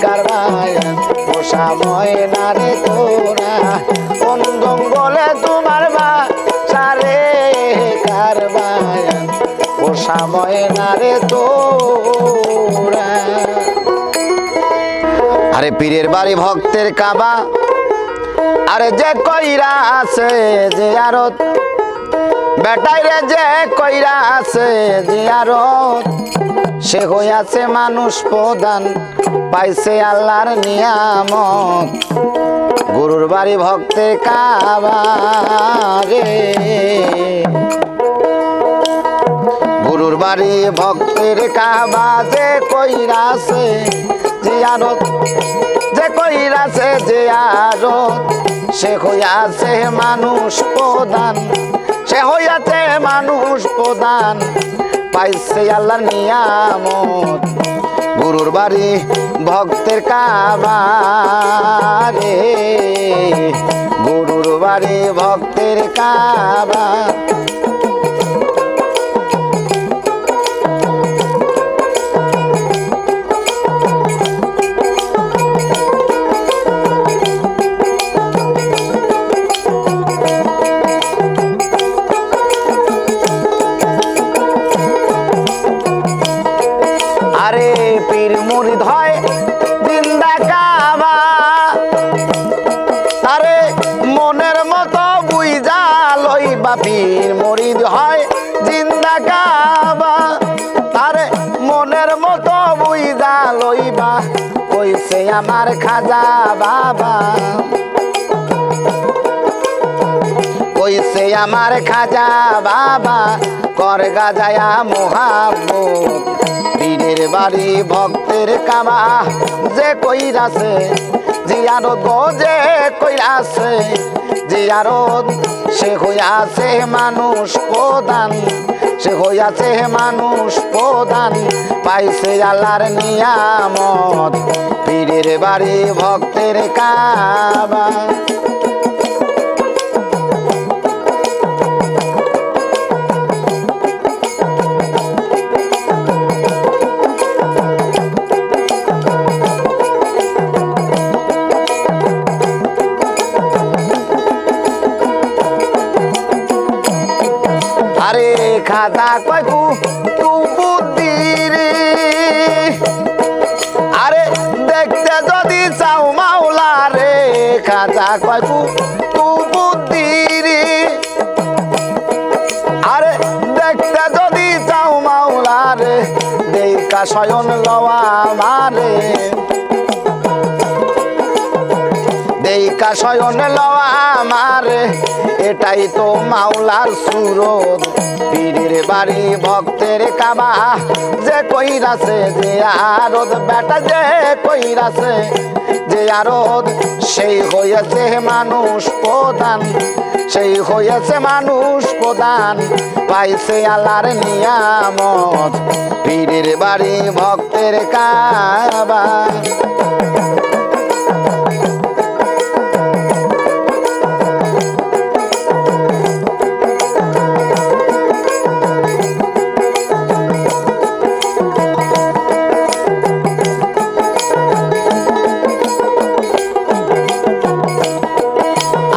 কার বায়ান পোষা ময়না রে তোরা কোন জঙ্গলে তোমার বাসা রে কার বায়ান পোষা ময়না রে তোরা আরে পীরের বাড়ি ভক্তের কাবা আরে যে কইরা আছে জিয়ারত বেটাইরে যে কইরা আছে জিয়ারত সে হইয়াছে মানুষ প্রধান পাইছে আল্লাহর নিয়ামত গুরুর বাড়ি ভক্তের কাবা রে গুরুর বাড়ি ভক্তের কাবা যে কইরা আছে জিয়ারত যে কইরাছে জিয়ারত সে হইয়াছে মানুষ প্রধান সে হইয়াছে মানুষ প্রধান পাইছে আল্লাহর নিয়ামত গুরুর বাড়ি ভক্তের কাবা রে গুরুর বাড়ি ভক্তের কাবা পীর মুরিদ হয় জিন্দা কাবা তারে মনের মতো বুঝা লইবা পীর মুরিদ হয় জিন্দা কাবা তারে মনের মতো বুঝা লইবা কইছে আমার খাজা বাবা কইছে আমার খাজা বাবা কর গাজায়া মোহাম্মদ পীরের বাড়ি ভক্তের কাবা যে কইরাছে জিয়ারত গো যে কইরাছে জিয়ারত সে হইয়াছে মানুষ প্রধান সে হইয়াছে মানুষ প্রধান পাইছে আল্লাহর নিয়ামত পীরের বাড়ি ভক্তের কাবা আরে খাজা কয়কু তু বুদ্ধি রে আরে দেখতে যদি চাও মাওলা রে খাজা কয়কু তু বুদ্ধি রে আরে দেখতে যদি চাও মাওলা রে দেখা শয়ন লওয়া মারে দেখা শয়ন লওয়া মারে এটাই তো মাওলার সুরত পীরের বাড়ি ভক্তের কাবা যে কইরাছে যে আরদ বেটা যে কইরাছে যে আরদ সেই হয়েছে মানুষ প্রধান সেই হয়েছে মানুষ প্রধান, পাইছে আল্লাহর নিয়ামত, পীরের বাড়ি ভক্তের কাবা।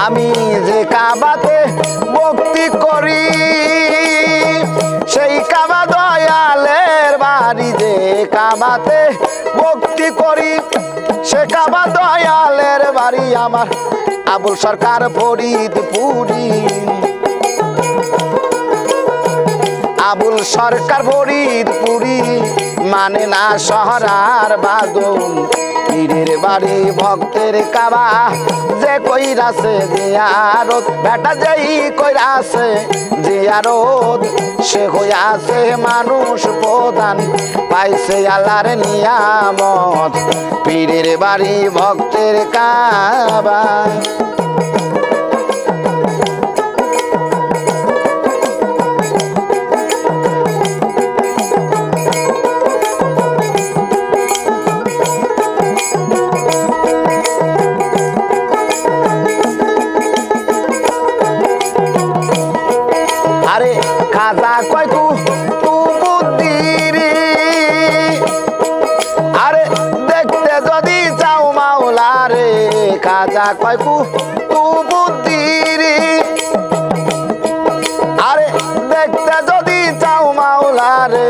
আমি যে কাবাতে ভক্তি করি, সেই কাবা দয়ালের বাড়ি। যে কাবাতে ভক্তি করি, সে কাবা দয়ালের বাড়ি। আমার আবুল সরকার ফরিদপুরি, আবুল সরকার ফরিদপুরি, মানে না শহরার বাদল, পীরের বাড়ি ভক্তের কাবা। যে কইরাছে জিয়ারত, বেটা যেই কইরাছে জিয়ারত, সে হইয়াছে মানুষ প্রধান, পাইছে আল্লাহর নিয়ামত, পীরের বাড়ি ভক্তের কাবা। আরে খাজা কয় তু বুদ্ধি রে, আরে দেখতে যদি চাও মাওলা রে, খাজা কয় তু বুদ্ধি রে, আরে দেখতে যদি চাও মাওলা রে,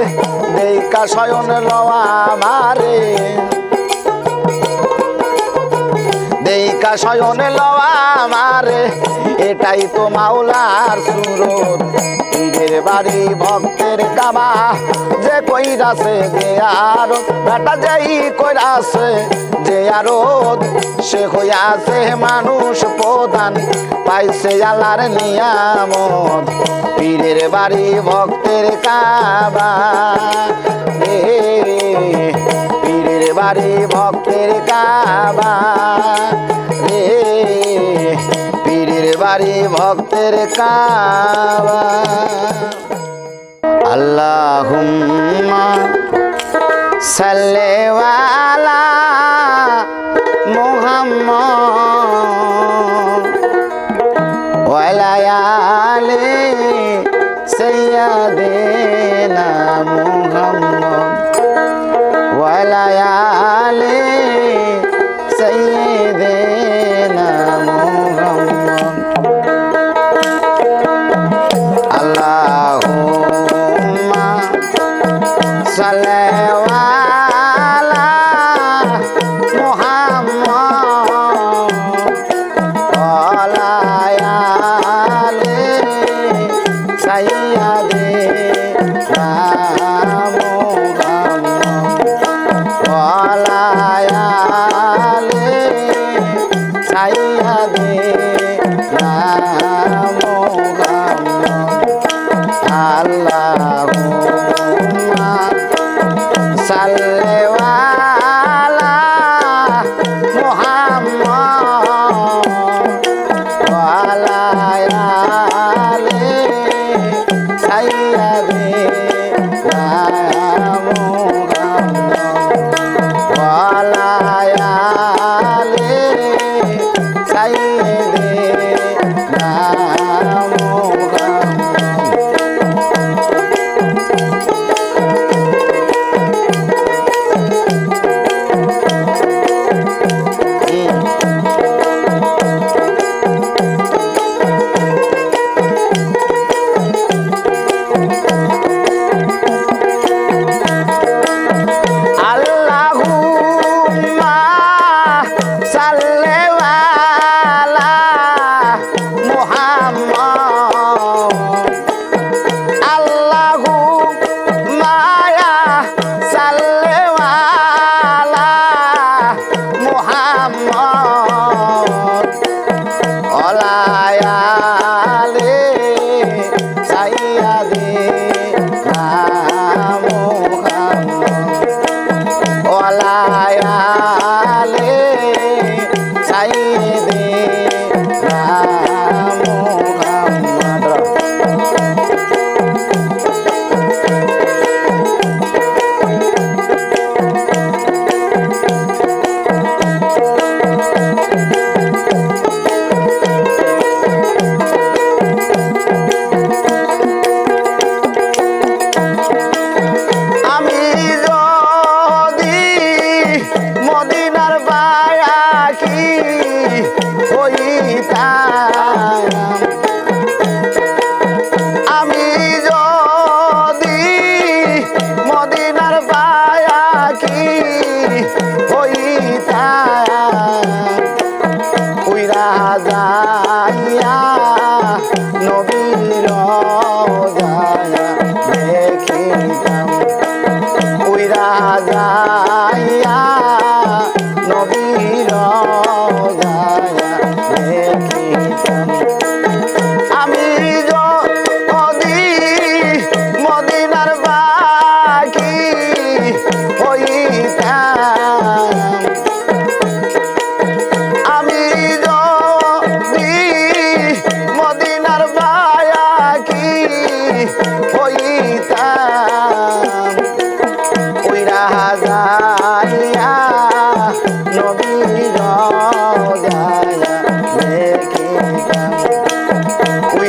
দেখা শয়ন লওয়া আমারে, দেখা শয়ন লওয়া আমারে, এটাই তো মাওলার সুরত, পীরের বাড়ি ভক্তের কাবা। যে কইরাছে জিয়ারত, বেটা যেই কইরাছে জিয়ারত, সে হইয়াছে মানুষ প্রধান, পাইছে আল্লাহর নিয়ামত, পীরের বাড়ি ভক্তের কাবা। পীরের বাড়ি ভক্তের কাবা রে, পীরের বাড়ি ভক্তের কাবা। আল্লাহুম্মা সাল্লি আলা মুহাম্মদ ওয়া আলা আলি সাইয়্যিদিনা মুহাম্মদ ওয়া আলা আলি সাইয়্যিদিনা মুহাম্মদ। আল্লাহুম্মা সাল্লি আলা মুহাম্মদ ওয়া আলা আলি সাইয়্যিদিনা মুহাম্মদ ওয়া আলা আলি সাইয়্যিদিনা মুহাম্মদ। আল্লাহুম্মা সাল্লি আলা মুহাম্মদ ওয়া আলা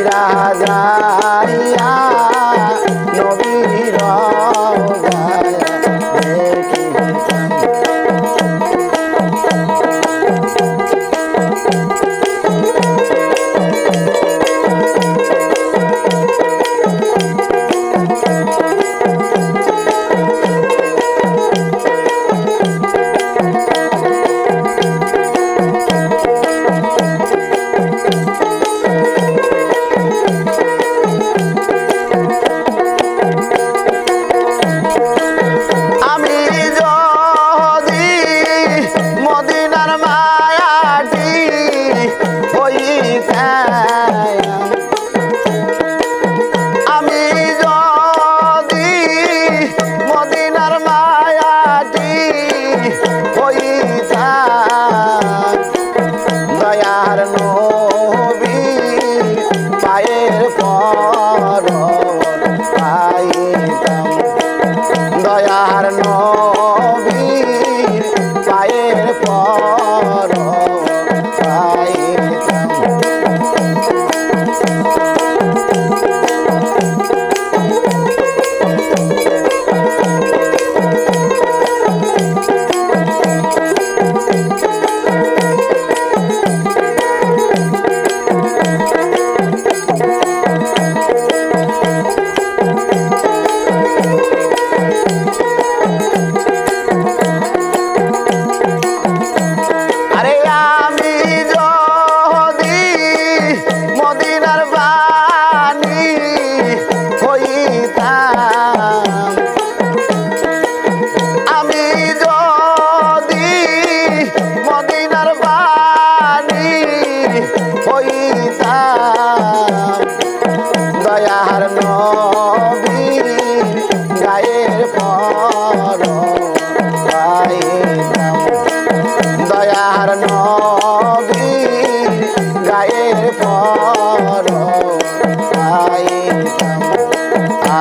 কইরা যাইয়া নবীর রওজায় দেখিতাম। আমি যদি মদিনার মায়াটি হইতাম, আমি যদি মদিনার মায়াটি হইতাম, দয়ার নবী পায়ের পরশ পাইতাম, দয়ার নবীর পায়ের পরশ পাইতাম। আরে আমি যদি মদিনার বাণী হইতাম, আমি যদি মদিনার বাণী হইতাম, দয়ার নবীর গায়ের পরশ পাইতাম, দয়ার নবীর গায়ের পরশ পাইতাম।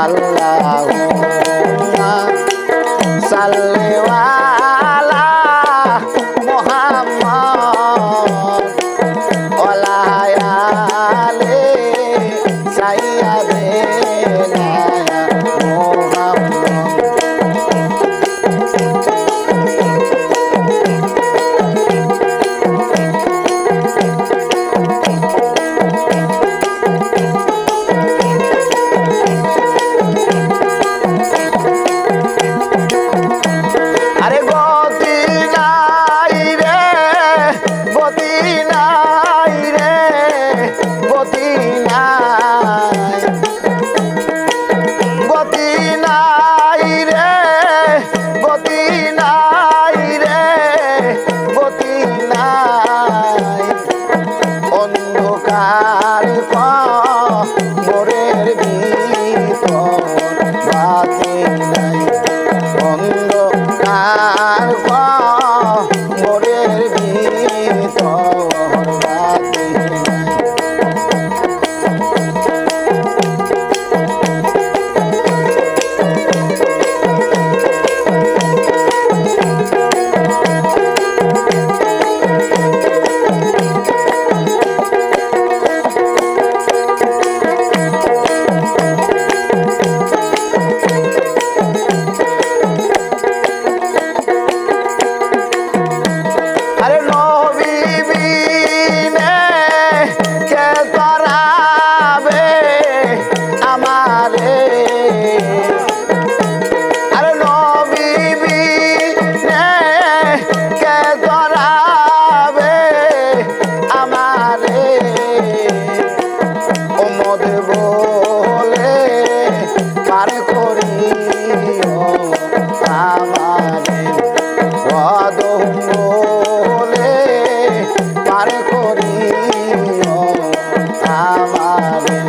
আল্লাহুম্মা সাল্লি আলা মুহাম্মাদ ওয়া আলি সাইয়্যিদিনা মুহাম্মাদ। আরে গতি নাই রে, গতি নাই রে, গতি নাই, গতি নাই রে, গতি নাই রে, গতি নাই, অন্ধকার কবরের ভিতর বাতি নাই, অন্ধকার কবরের ভিতর বাতি নাই। আরে নবী বিনে কে তরাবে আমারে, আরে নবী বিনে কে তরাবে আমারে, উম্মত বলে পার করিও আমারে, ওয়াদুম বলে পার করিও আমারে।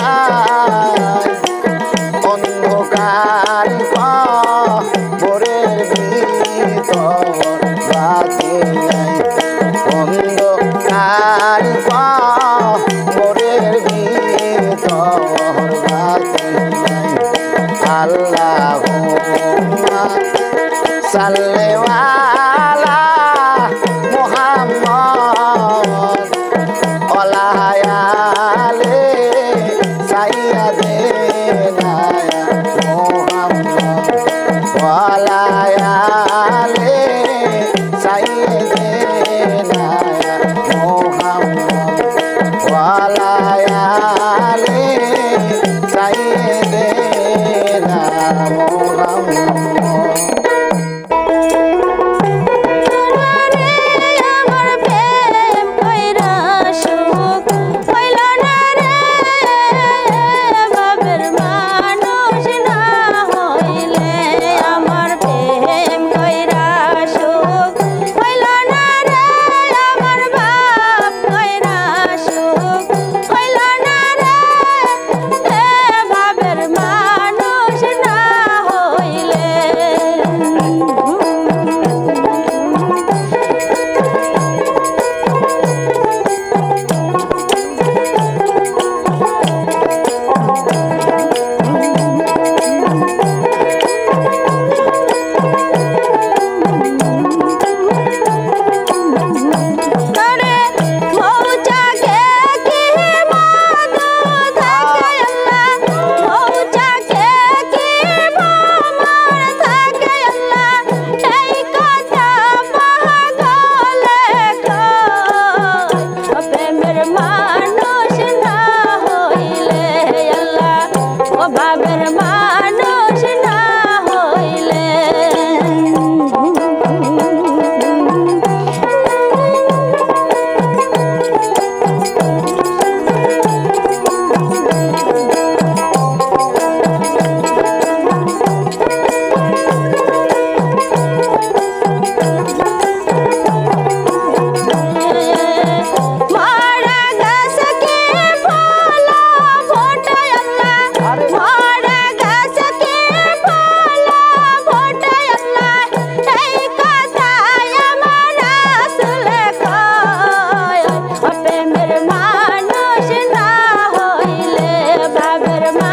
নাই অন্ধকার কবরের ভিতর বাতি নাই অন্ধকার কবরের ভিতর বাতি নাই আল্লাহুম্মা সাল্লি আলা মুহাম্মদ ওয়ালা আলি সাইয়্যিদিনা মুহাম্মদ ওয়ালা আলি সাইয়্যিদিনা মুহাম্মদ ওয়ালা আলি সাইয়্যিদিনা মুহাম্মদ মানুষ না হইলে বাবের মা